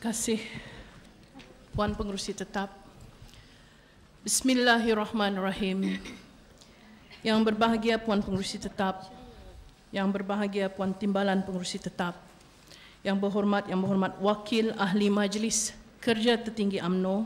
kasih Puan Pengerusi Tetap. Bismillahirrahmanirrahim. Yang berbahagia Puan Pengerusi Tetap, yang berbahagia Puan Timbalan Pengerusi Tetap, yang berhormat Wakil Ahli Majlis Kerja Tertinggi UMNO,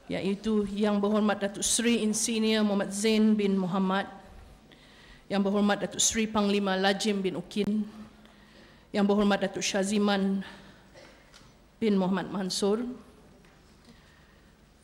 iaitu Yang Berhormat Datuk Seri Insinyur Muhammad Zain bin Muhammad, Yang Berhormat Datuk Seri Panglima Lajim bin Ukin, Yang Berhormat Datuk Syaziman bin Muhammad Mansur,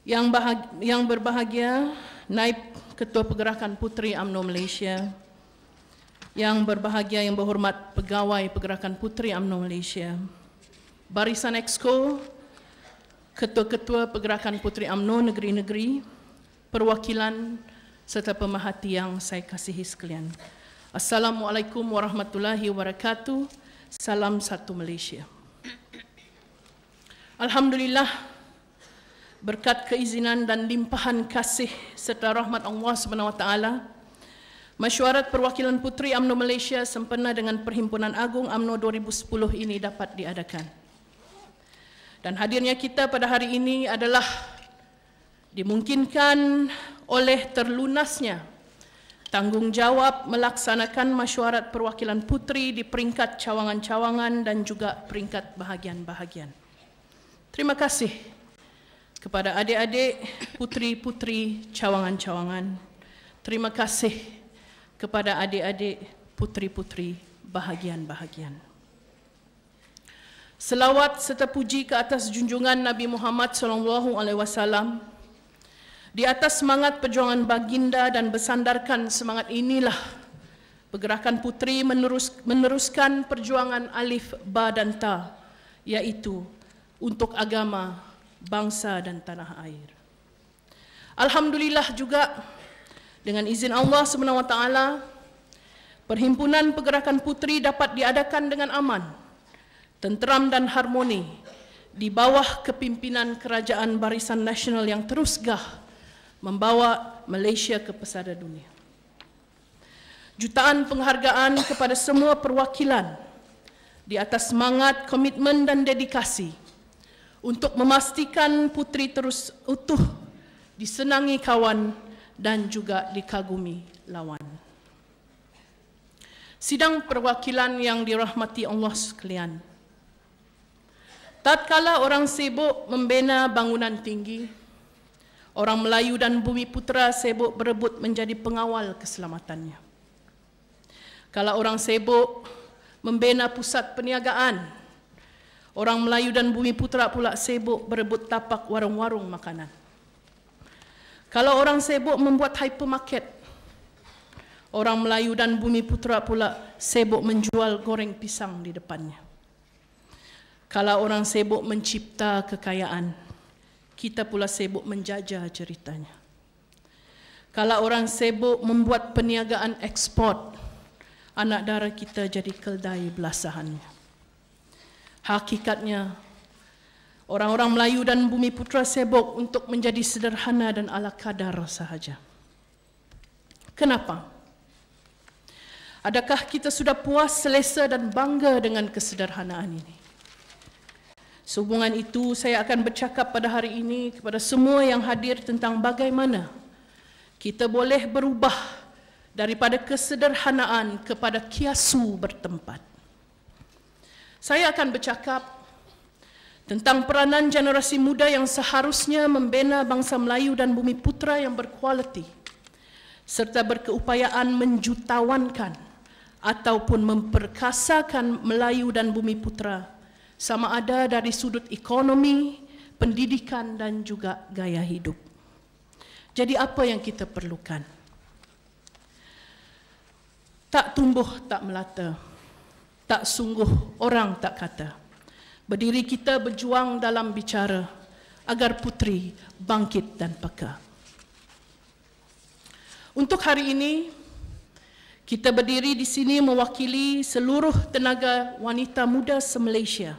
yang berbahagia Naib Ketua Pergerakan Puteri UMNO Malaysia, yang berbahagia Yang Berhormat Pegawai Pergerakan Puteri UMNO Malaysia, Barisan Exco, Ketua-Ketua Pergerakan Puteri UMNO negeri-negeri, perwakilan serta pemerhati yang saya kasihi sekalian. Assalamualaikum warahmatullahi wabarakatuh. Salam satu Malaysia. Alhamdulillah, berkat keizinan dan limpahan kasih serta rahmat Allah SWT, Mesyuarat Perwakilan Puteri UMNO Malaysia sempena dengan Perhimpunan Agung UMNO 2010 ini dapat diadakan. Dan hadirnya kita pada hari ini adalah dimungkinkan oleh terlunasnya tanggungjawab melaksanakan Mesyuarat Perwakilan Puteri di peringkat cawangan-cawangan dan juga peringkat bahagian-bahagian. Terima kasih kepada adik-adik puteri-puteri cawangan-cawangan. Terima kasih kepada adik-adik puteri-puteri bahagian-bahagian. Selawat serta puji ke atas junjungan Nabi Muhammad SAW. Di atas semangat perjuangan baginda dan bersandarkan semangat inilah Pergerakan Puteri meneruskan perjuangan Alif, Ba dan Ta, iaitu untuk agama, bangsa dan tanah air. Alhamdulillah juga dengan izin Allah SWT, Perhimpunan Pergerakan Puteri dapat diadakan dengan aman, tenteram dan harmoni di bawah kepimpinan Kerajaan Barisan Nasional yang terus gah membawa Malaysia ke pesada dunia. Jutaan penghargaan kepada semua perwakilan di atas semangat, komitmen dan dedikasi untuk memastikan puteri terus utuh, disenangi kawan dan juga dikagumi lawan. Sidang perwakilan yang dirahmati Allah sekalian, tatkala orang sibuk membina bangunan tinggi, orang Melayu dan Bumi Putera sibuk berebut menjadi pengawal keselamatannya. Kalau orang sibuk membina pusat perniagaan, orang Melayu dan Bumi Putera pula sibuk berebut tapak warung-warung makanan. Kalau orang sibuk membuat hypermarket, orang Melayu dan Bumi Putera pula sibuk menjual goreng pisang di depannya. Kalau orang sibuk mencipta kekayaan, kita pula sibuk menjajah ceritanya. Kalau orang sibuk membuat perniagaan ekspor, anak dara kita jadi keldai belasahannya. Hakikatnya, orang-orang Melayu dan Bumi Putera sibuk untuk menjadi sederhana dan ala kadar sahaja. Kenapa? Adakah kita sudah puas, selesa dan bangga dengan kesederhanaan ini? Sehubungan itu, saya akan bercakap pada hari ini kepada semua yang hadir tentang bagaimana kita boleh berubah daripada kesederhanaan kepada kiasu bertempat. Saya akan bercakap tentang peranan generasi muda yang seharusnya membina bangsa Melayu dan Bumi Putera yang berkualiti, serta berkeupayaan menjutawankan ataupun memperkasakan Melayu dan Bumi Putera, sama ada dari sudut ekonomi, pendidikan dan juga gaya hidup. Jadi apa yang kita perlukan? Tak tumbuh, tak melata. Tak sungguh, orang tak kata. Berdiri kita berjuang dalam bicara agar puteri bangkit dan peka. Untuk hari ini, kita berdiri di sini mewakili seluruh tenaga wanita muda se-Malaysia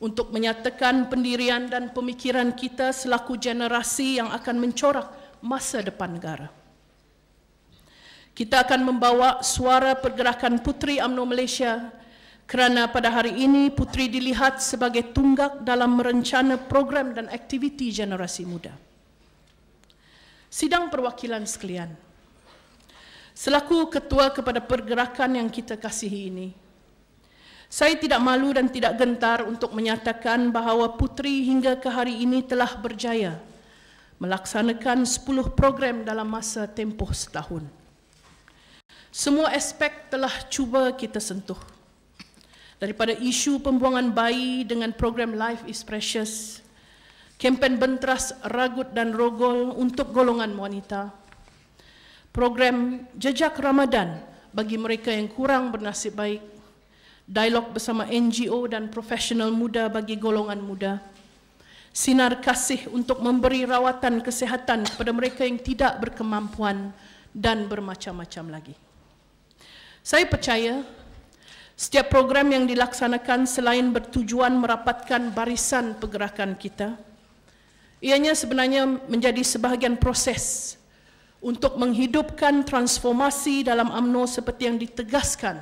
untuk menyatakan pendirian dan pemikiran kita selaku generasi yang akan mencorak masa depan negara. Kita akan membawa suara Pergerakan Puteri UMNO Malaysia kerana pada hari ini Puteri dilihat sebagai tunggak dalam merencana program dan aktiviti generasi muda. Sidang perwakilan sekalian, selaku ketua kepada pergerakan yang kita kasihi ini, saya tidak malu dan tidak gentar untuk menyatakan bahawa Puteri hingga ke hari ini telah berjaya melaksanakan 10 program dalam masa tempoh setahun. Semua aspek telah cuba kita sentuh. Daripada isu pembuangan bayi dengan program Life is Precious, kempen benteras ragut dan rogol untuk golongan wanita, program Jejak Ramadan bagi mereka yang kurang bernasib baik, dialog bersama NGO dan profesional muda bagi golongan muda, sinar kasih untuk memberi rawatan kesihatan kepada mereka yang tidak berkemampuan, dan bermacam-macam lagi. Saya percaya setiap program yang dilaksanakan selain bertujuan merapatkan barisan pergerakan kita, ianya sebenarnya menjadi sebahagian proses untuk menghidupkan transformasi dalam UMNO seperti yang ditegaskan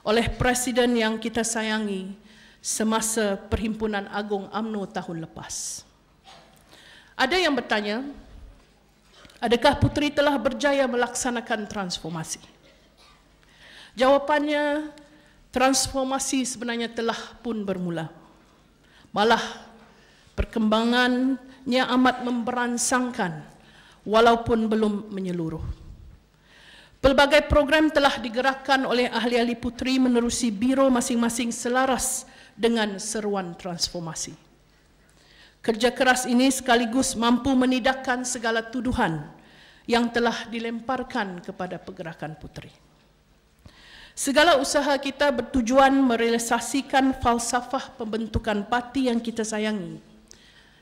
oleh Presiden yang kita sayangi semasa Perhimpunan Agung UMNO tahun lepas. Ada yang bertanya, adakah Puteri telah berjaya melaksanakan transformasi? Jawapannya, transformasi sebenarnya telah pun bermula. Malah perkembangannya amat memberansangkan walaupun belum menyeluruh. Pelbagai program telah digerakkan oleh ahli-ahli Puteri menerusi biro masing-masing selaras dengan seruan transformasi. Kerja keras ini sekaligus mampu menidakkan segala tuduhan yang telah dilemparkan kepada pergerakan Puteri. Segala usaha kita bertujuan merealisasikan falsafah pembentukan parti yang kita sayangi,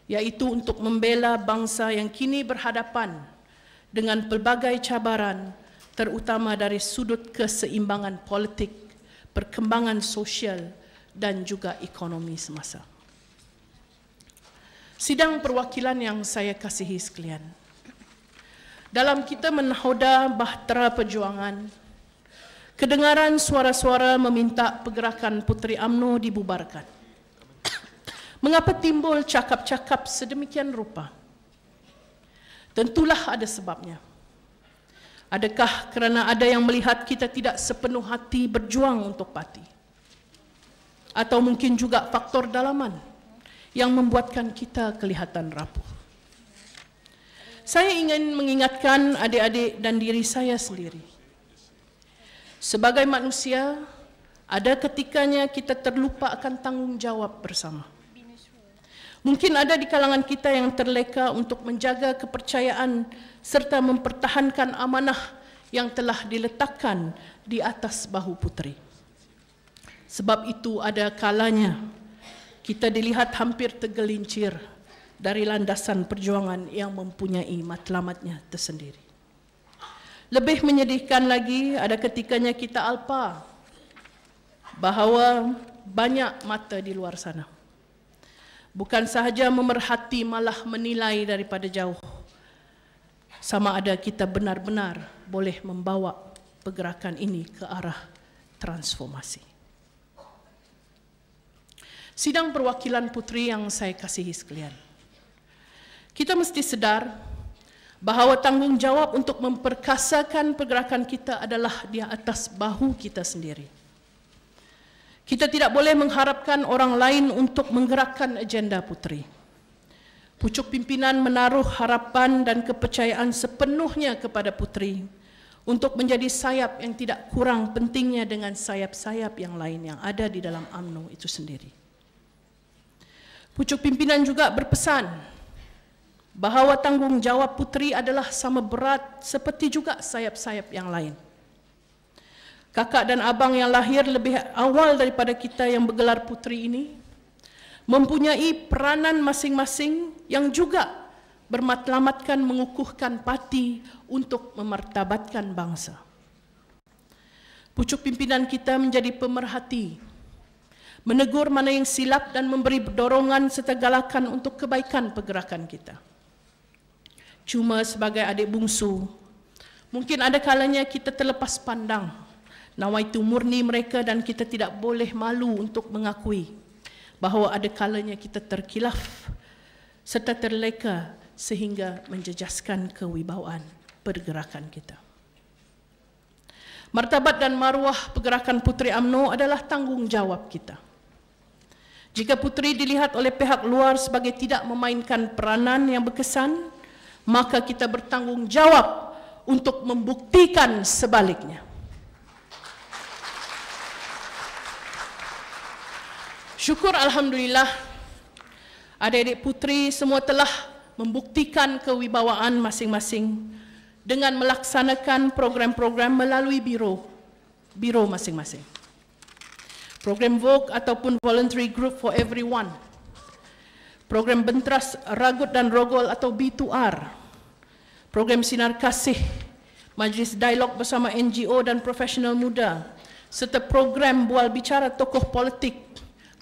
iaitu untuk membela bangsa yang kini berhadapan dengan pelbagai cabaran, terutama dari sudut keseimbangan politik, perkembangan sosial dan juga ekonomi semasa. Sidang perwakilan yang saya kasihi sekalian, dalam kita menahoda bahtera perjuangan, kedengaran suara-suara meminta pergerakan Puteri UMNO dibubarkan. Mengapa timbul cakap-cakap sedemikian rupa? Tentulah ada sebabnya. Adakah kerana ada yang melihat kita tidak sepenuh hati berjuang untuk parti? Atau mungkin juga faktor dalaman yang membuatkan kita kelihatan rapuh? Saya ingin mengingatkan adik-adik dan diri saya sendiri. Sebagai manusia, ada ketikanya kita terlupa akan tanggungjawab bersama. Mungkin ada di kalangan kita yang terleka untuk menjaga kepercayaan serta mempertahankan amanah yang telah diletakkan di atas bahu Puteri. Sebab itu ada kalanya kita dilihat hampir tergelincir dari landasan perjuangan yang mempunyai matlamatnya tersendiri. Lebih menyedihkan lagi, ada ketikanya kita alpa bahawa banyak mata di luar sana bukan sahaja memerhati, malah menilai daripada jauh sama ada kita benar-benar boleh membawa pergerakan ini ke arah transformasi. Sidang perwakilan Puteri yang saya kasihi sekalian, kita mesti sedar bahawa tanggungjawab untuk memperkasakan pergerakan kita adalah di atas bahu kita sendiri. Kita tidak boleh mengharapkan orang lain untuk menggerakkan agenda Puteri. Pucuk pimpinan menaruh harapan dan kepercayaan sepenuhnya kepada Puteri untuk menjadi sayap yang tidak kurang pentingnya dengan sayap-sayap yang lain yang ada di dalam UMNO itu sendiri. Pucuk pimpinan juga berpesan bahawa tanggungjawab Puteri adalah sama berat seperti juga sayap-sayap yang lain. Kakak dan abang yang lahir lebih awal daripada kita yang bergelar Puteri ini mempunyai peranan masing-masing yang juga bermatlamatkan mengukuhkan parti untuk memartabatkan bangsa. Pucuk pimpinan kita menjadi pemerhati, menegur mana yang silap dan memberi dorongan serta galakan untuk kebaikan pergerakan kita. Cuma sebagai adik bungsu, mungkin ada kalanya kita terlepas pandang Nawaitu murni mereka dan kita tidak boleh malu untuk mengakui bahawa ada kalanya kita terkilaf serta terleka sehingga menjejaskan kewibawaan pergerakan kita. Martabat dan maruah pergerakan Puteri UMNO adalah tanggungjawab kita. Jika puteri dilihat oleh pihak luar sebagai tidak memainkan peranan yang berkesan, maka kita bertanggungjawab untuk membuktikan sebaliknya. Syukur Alhamdulillah, adik-adik puteri semua telah membuktikan kewibawaan masing-masing dengan melaksanakan program-program melalui biro masing-masing. Program VOG ataupun Voluntary Group for Everyone, program Bentras Ragut dan Rogol atau B2R, program Sinar Kasih, Majlis Dialog bersama NGO dan profesional muda, serta program Bual Bicara Tokoh Politik,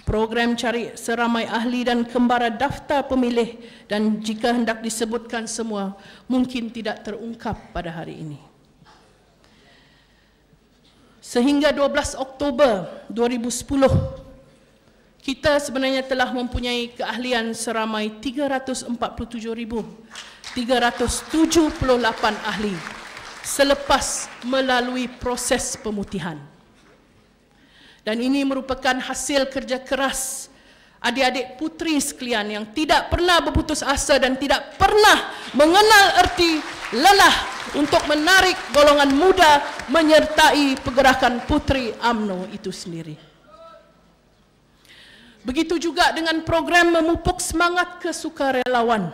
program Cari Seramai Ahli dan Kembara Daftar Pemilih, dan jika hendak disebutkan semua, mungkin tidak terungkap pada hari ini. Sehingga 12 Oktober 2010, kita sebenarnya telah mempunyai keahlian seramai 347,378 ahli selepas melalui proses pemutihan. Dan ini merupakan hasil kerja keras adik-adik puteri sekalian yang tidak pernah berputus asa dan tidak pernah mengenal erti lelah untuk menarik golongan muda menyertai pergerakan Puteri UMNO itu sendiri. Begitu juga dengan program memupuk semangat kesukarelawan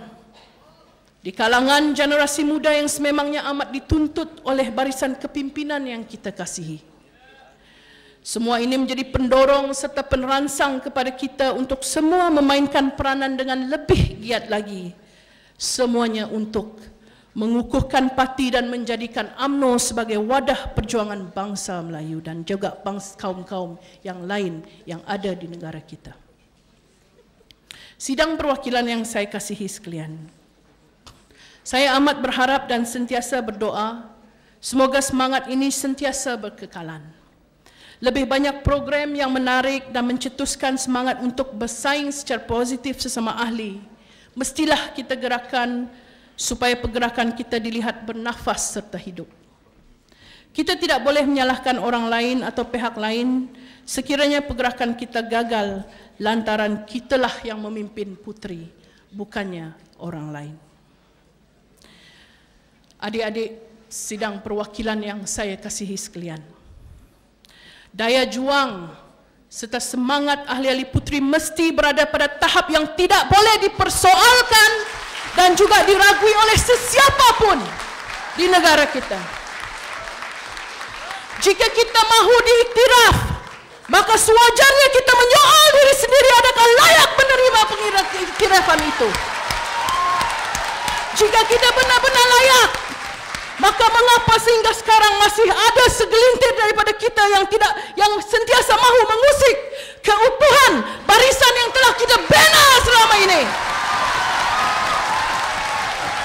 di kalangan generasi muda yang sememangnya amat dituntut oleh barisan kepimpinan yang kita kasihi. Semua ini menjadi pendorong serta penerangsang kepada kita untuk semua memainkan peranan dengan lebih giat lagi. Semuanya untuk mengukuhkan parti dan menjadikan UMNO sebagai wadah perjuangan bangsa Melayu dan juga kaum-kaum yang lain yang ada di negara kita. Sidang perwakilan yang saya kasihi sekalian, saya amat berharap dan sentiasa berdoa semoga semangat ini sentiasa berkekalan. Lebih banyak program yang menarik dan mencetuskan semangat untuk bersaing secara positif sesama ahli mestilah kita gerakan supaya pergerakan kita dilihat bernafas serta hidup. Kita tidak boleh menyalahkan orang lain atau pihak lain sekiranya pergerakan kita gagal lantaran kitalah yang memimpin puteri, bukannya orang lain. Adik-adik sidang perwakilan yang saya kasihi sekalian, daya juang serta semangat ahli-ahli puteri mesti berada pada tahap yang tidak boleh dipersoalkan dan juga diragui oleh sesiapa pun di negara kita. Jika kita mahu diiktiraf, maka sewajarnya kita menyoal diri sendiri adakah layak menerima pengiktirafan itu. Jika kita benar-benar layak, maka mengapa sehingga sekarang masih ada segelintir daripada kita yang sentiasa mahu mengusik keutuhan barisan yang telah kita bina selama ini?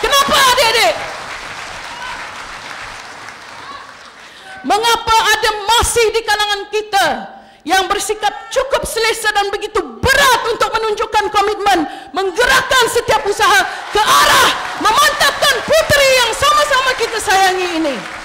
Kenapa adik-adik? Mengapa ada masih di kalangan kita yang bersikap cukup selesa dan begitu berat untuk menunjukkan komitmen, menggerakkan setiap usaha ke arah memantapkan puteri yang sama-sama kita sayangi ini?